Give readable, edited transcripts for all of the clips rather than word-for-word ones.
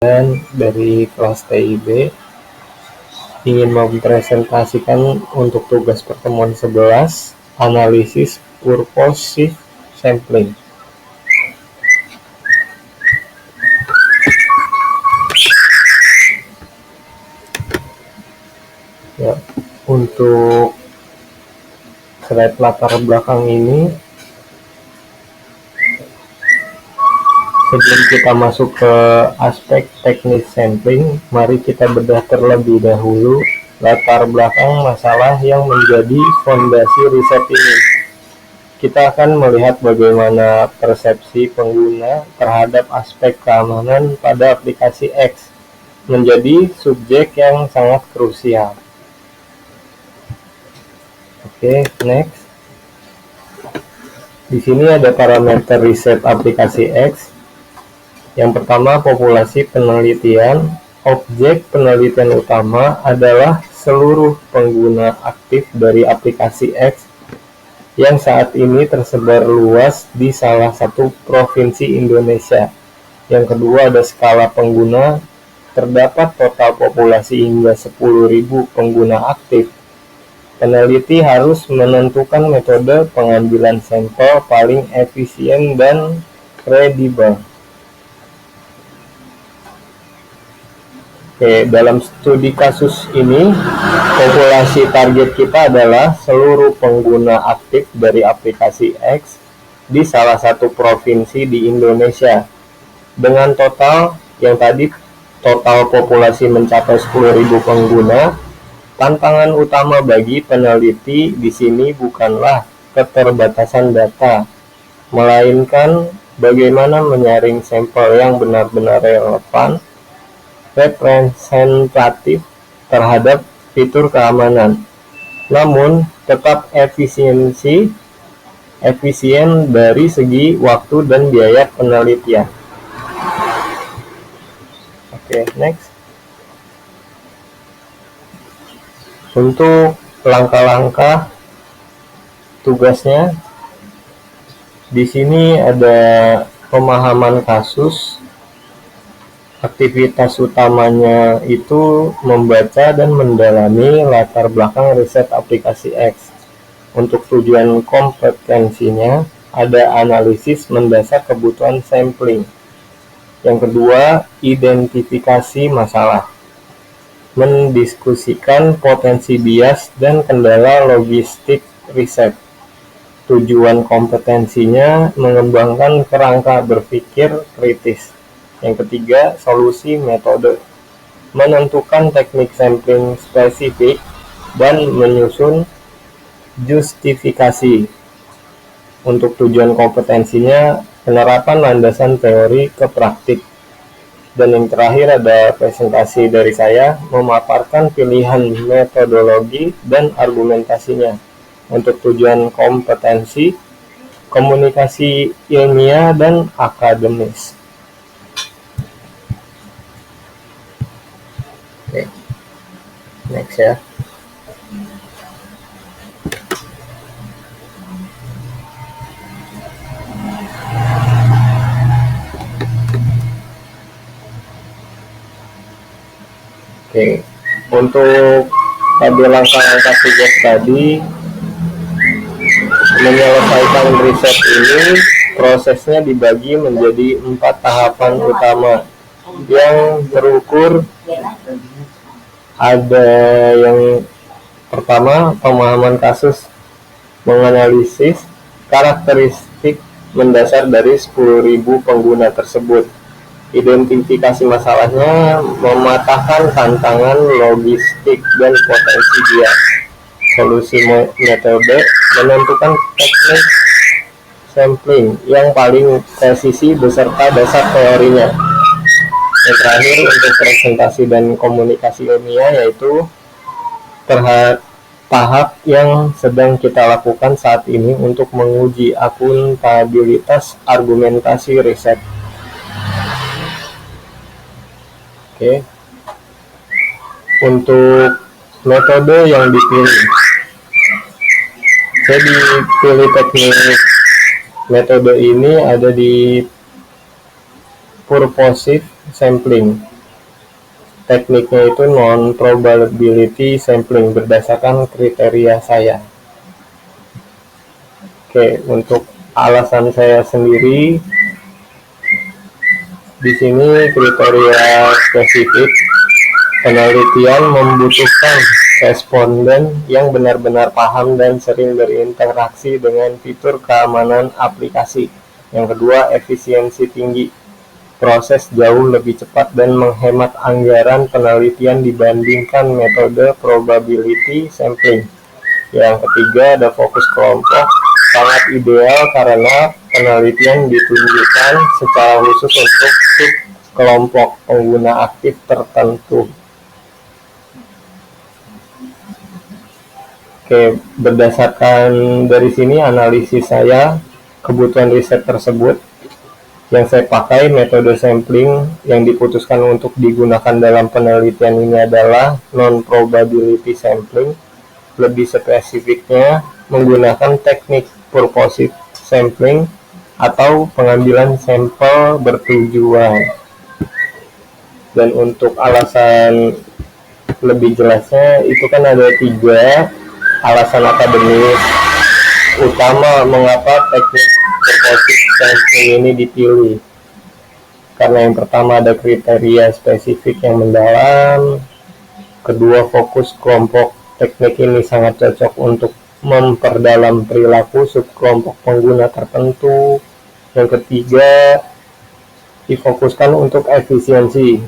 Dari kelas TIB ingin mempresentasikan untuk tugas pertemuan 11 analisis purposive sampling. Ya, untuk slide latar belakang ini, sebelum kita masuk ke aspek teknis sampling, mari kita bedah terlebih dahulu latar belakang masalah yang menjadi fondasi riset ini. Kita akan melihat bagaimana persepsi pengguna terhadap aspek keamanan pada aplikasi X menjadi subjek yang sangat krusial. Oke, next. Di sini ada parameter riset aplikasi X. Yang pertama, populasi penelitian. Objek penelitian utama adalah seluruh pengguna aktif dari aplikasi X yang saat ini tersebar luas di salah satu provinsi Indonesia. Yang kedua, ada skala pengguna. Terdapat total populasi hingga 10.000 pengguna aktif. Peneliti harus menentukan metode pengambilan sampel paling efisien dan kredibel. Oke, dalam studi kasus ini, populasi target kita adalah seluruh pengguna aktif dari aplikasi X di salah satu provinsi di Indonesia. Dengan total yang tadi, total populasi mencapai 10.000 pengguna. Tantangan utama bagi peneliti di sini bukanlah keterbatasan data, melainkan bagaimana menyaring sampel yang benar-benar relevan, representatif terhadap fitur keamanan, namun tetap efisien dari segi waktu dan biaya penelitian. Oke, next. Untuk langkah-langkah tugasnya, di sini ada pemahaman kasus. Aktivitas utamanya itu membaca dan mendalami latar belakang riset aplikasi X. Untuk tujuan kompetensinya, ada analisis mendasar kebutuhan sampling. Yang kedua, identifikasi masalah. Mendiskusikan potensi bias dan kendala logistik riset. Tujuan kompetensinya mengembangkan kerangka berpikir kritis. Yang ketiga, solusi metode. Menentukan teknik sampling spesifik dan menyusun justifikasi. Untuk tujuan kompetensinya, penerapan landasan teori ke praktik. Dan yang terakhir ada presentasi dari saya, memaparkan pilihan metodologi dan argumentasinya. Untuk tujuan kompetensi, komunikasi ilmiah dan akademis. Oke, next ya. Oke, untuk tadi langkah-langkah tugas tadi, menyelesaikan riset ini, prosesnya dibagi menjadi 4 tahapan utama yang terukur. Ada yang pertama, pemahaman kasus, menganalisis karakteristik mendasar dari 10.000 pengguna tersebut. Identifikasi masalahnya, mematahkan tantangan logistik dan potensi bias. Solusi metode, menentukan teknik sampling yang paling presisi beserta dasar teorinya. Yang terakhir, untuk presentasi dan komunikasi ilmiah, yaitu tahap yang sedang kita lakukan saat ini untuk menguji akuntabilitas argumentasi riset. Oke. Untuk metode yang dipilih, saya dipilih teknik metode ini ada di purposive sampling. tekniknya itu non-probability sampling berdasarkan kriteria saya. Oke, untuk alasan saya sendiri, di sini kriteria spesifik penelitian membutuhkan responden yang benar-benar paham dan sering berinteraksi dengan fitur keamanan aplikasi. Yang kedua, efisiensi tinggi. Proses jauh lebih cepat dan menghemat anggaran penelitian dibandingkan metode probability sampling. Yang ketiga, ada fokus kelompok. Sangat ideal karena penelitian ditunjukkan secara khusus untuk kelompok pengguna aktif tertentu. Oke, berdasarkan dari sini analisis saya, kebutuhan riset tersebut, yang saya pakai metode sampling yang diputuskan untuk digunakan dalam penelitian ini adalah non-probability sampling. Lebih spesifiknya, menggunakan teknik purposive sampling atau pengambilan sampel bertujuan. Dan untuk alasan lebih jelasnya, itu kan ada 3 alasan akademis utama mengapa teknik purposive sampling ini dipilih. Karena yang pertama ada kriteria spesifik yang mendalam, kedua fokus kelompok. Teknik ini sangat cocok untuk memperdalam perilaku subkelompok pengguna tertentu. Yang ketiga, difokuskan untuk efisiensi.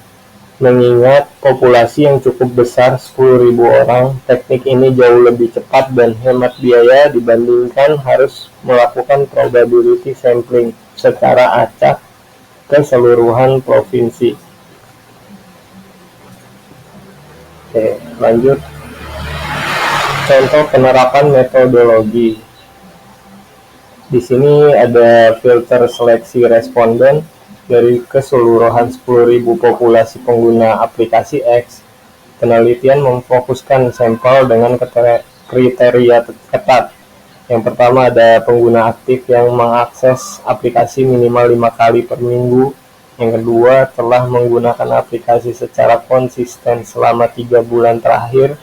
Mengingat populasi yang cukup besar, 10.000 orang, teknik ini jauh lebih cepat dan hemat biaya dibandingkan harus melakukan probability sampling secara acak keseluruhan provinsi. Oke, lanjut. Contoh penerapan metodologi. Di sini ada filter seleksi responden dari keseluruhan 10.000 populasi pengguna aplikasi X. Penelitian memfokuskan sampel dengan kriteria ketat. Yang pertama ada pengguna aktif yang mengakses aplikasi minimal 5 kali per minggu. Yang kedua, telah menggunakan aplikasi secara konsisten selama 3 bulan terakhir.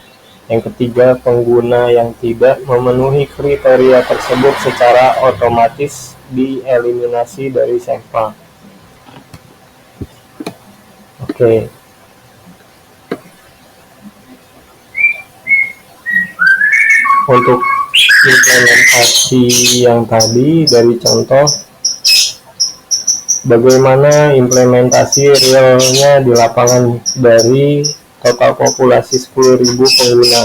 Yang ketiga, pengguna yang tidak memenuhi kriteria tersebut secara otomatis dieliminasi dari sampel. Oke. Untuk implementasi yang tadi dari contoh, bagaimana implementasi realnya di lapangan dari total populasi 10.000 pengguna.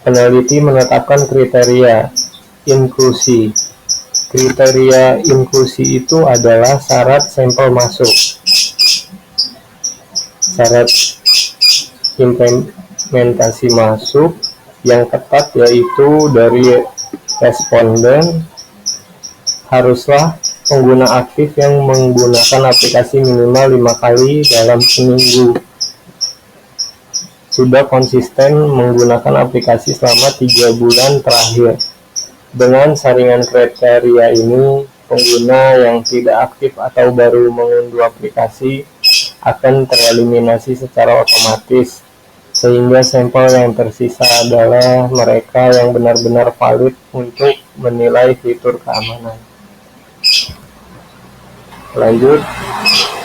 Peneliti menetapkan kriteria inklusi. Kriteria inklusi itu adalah syarat sampel masuk. Syarat implementasi masuk yang ketat yaitu dari responden haruslah pengguna aktif yang menggunakan aplikasi minimal 5 kali dalam seminggu. Sudah konsisten menggunakan aplikasi selama 3 bulan terakhir. Dengan saringan kriteria ini, pengguna yang tidak aktif atau baru mengunduh aplikasi akan tereliminasi secara otomatis, sehingga sampel yang tersisa adalah mereka yang benar-benar valid untuk menilai fitur keamanan. Lanjut,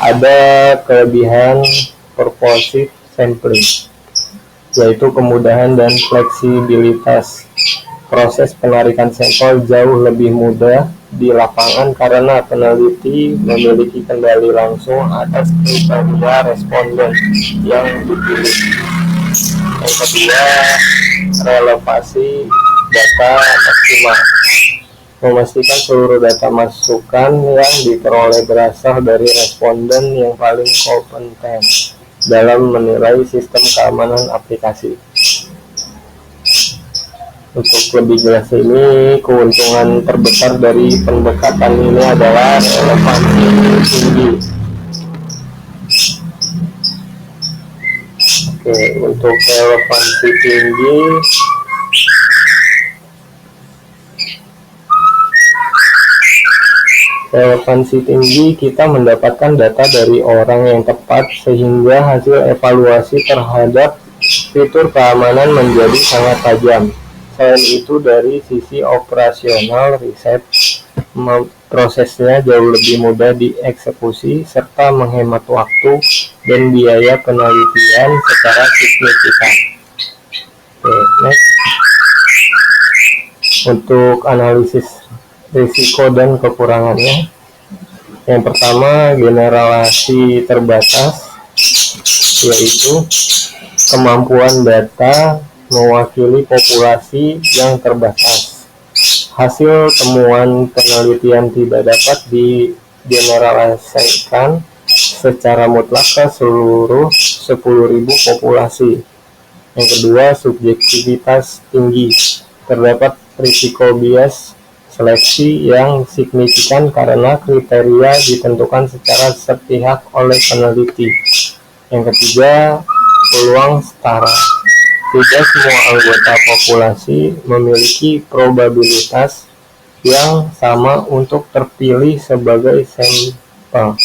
ada kelebihan purposive sampling, yaitu kemudahan dan fleksibilitas. Proses penarikan sampel jauh lebih mudah di lapangan karena peneliti memiliki kendali langsung atas kriteria responden yang dipilih. Yang kedua, relevansi data maksimal. Memastikan seluruh data masukan yang diperoleh berasal dari responden yang paling kompeten dalam menilai sistem keamanan aplikasi. Untuk lebih jelas ini, keuntungan terbesar dari pendekatan ini adalah relevansi tinggi. Oke, untuk relevansi tinggi, Relevansi tinggi, kita mendapatkan data dari orang yang tepat sehingga hasil evaluasi terhadap fitur keamanan menjadi sangat tajam. Selain itu, dari sisi operasional, riset prosesnya jauh lebih mudah dieksekusi serta menghemat waktu dan biaya penelitian secara signifikan. Oke, next. Untuk analisis risiko dan kekurangannya, yang pertama generasi terbatas, yaitu kemampuan data mewakili populasi yang terbatas. Hasil temuan penelitian tidak dapat digeneralisasikan secara mutlak ke seluruh 10.000 populasi. Yang kedua, subjektivitas tinggi. Terdapat risiko bias seleksi yang signifikan karena kriteria ditentukan secara sepihak oleh peneliti. Yang ketiga, peluang setara. Tidak semua anggota populasi memiliki probabilitas yang sama untuk terpilih sebagai sampel.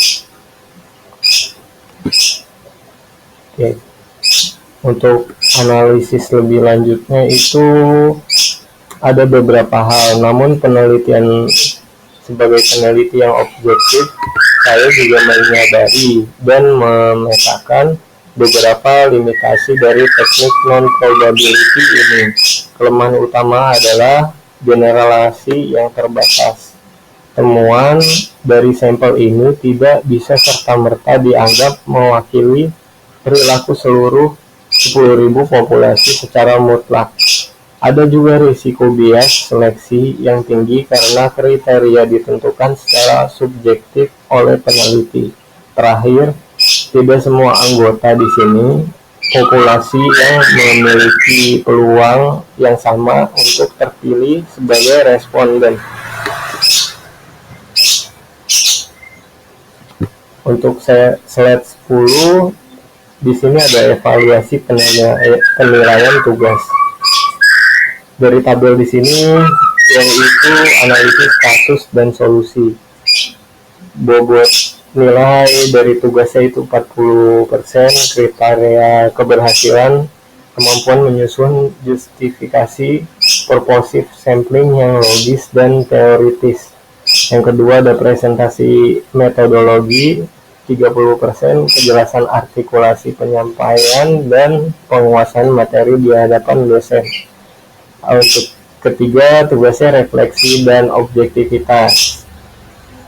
Oke. Untuk analisis lebih lanjutnya itu ada beberapa hal, namun penelitian sebagai peneliti yang objektif, saya juga menyadari dan memetakan beberapa limitasi dari teknik non-probability ini. Kelemahan utama adalah generalisasi yang terbatas. Temuan dari sampel ini tidak bisa serta-merta dianggap mewakili perilaku seluruh 10.000 populasi secara mutlak. Ada juga risiko bias seleksi yang tinggi karena kriteria ditentukan secara subjektif oleh peneliti. Terakhir, tidak semua anggota di sini populasi yang memiliki peluang yang sama untuk terpilih sebagai responden. Untuk slide 10, di sini ada evaluasi penilaian tugas. Dari tabel di sini, yaitu analisis kasus dan solusi. Bobot nilai dari tugasnya itu 40%, kriteria keberhasilan, kemampuan menyusun justifikasi, purposive sampling yang logis dan teoritis. Yang kedua ada presentasi metodologi, 30%, kejelasan artikulasi penyampaian, dan penguasaan materi di hadapan dosen. Untuk ketiga, tugasnya refleksi dan objektivitas.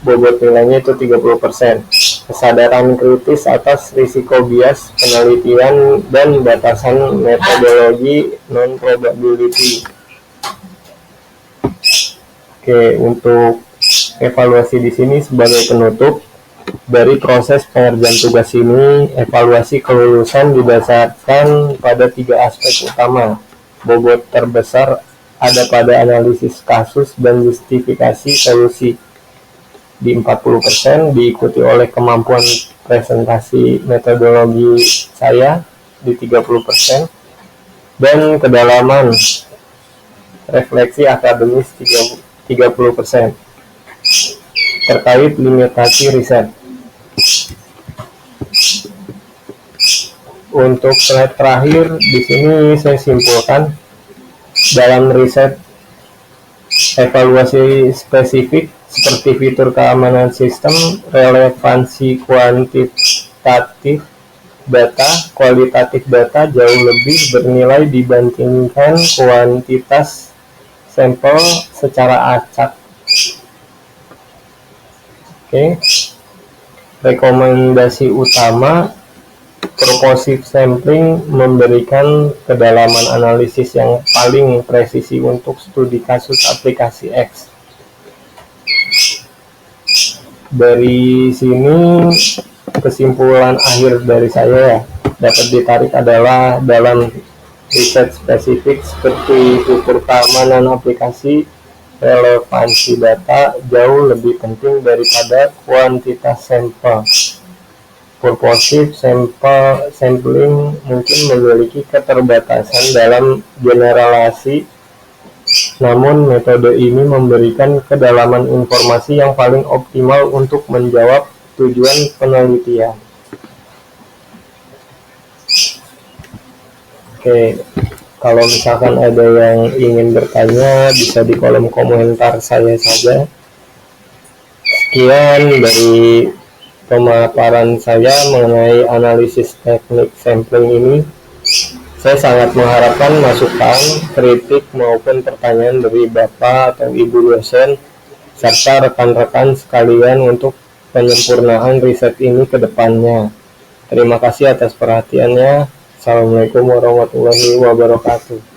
Bobot nilainya itu 30%. Kesadaran kritis atas risiko bias penelitian dan batasan metodologi non-probability. Oke, untuk evaluasi di sini sebagai penutup, dari proses pengerjaan tugas ini, evaluasi kelulusan didasarkan pada 3 aspek utama. Bobot terbesar ada pada analisis kasus dan justifikasi solusi di 40%, diikuti oleh kemampuan presentasi metodologi saya di 30%, dan kedalaman refleksi akademis 30%. Terkait limitasi riset. Untuk slide terakhir di sini saya simpulkan, dalam riset evaluasi spesifik seperti fitur keamanan sistem, relevansi kuantitatif data, kualitatif data jauh lebih bernilai dibandingkan kuantitas sampel secara acak. Oke. Rekomendasi utama, purposive sampling memberikan kedalaman analisis yang paling presisi untuk studi kasus aplikasi X. Dari sini kesimpulan akhir dari saya dapat ditarik adalah dalam riset spesifik seperti fitur keamanan aplikasi, relevansi data jauh lebih penting daripada kuantitas sampel. Purposive sampling mungkin memiliki keterbatasan dalam generalisasi Namun, metode ini memberikan kedalaman informasi yang paling optimal untuk menjawab tujuan penelitian. Oke, kalau misalkan ada yang ingin bertanya, bisa di kolom komentar saya saja. Sekian dari pemaparan saya mengenai analisis teknik sampling ini. Saya sangat mengharapkan masukan, kritik, maupun pertanyaan dari Bapak atau Ibu dosen, serta rekan-rekan sekalian untuk penyempurnaan riset ini ke depannya. Terima kasih atas perhatiannya. Assalamualaikum warahmatullahi wabarakatuh.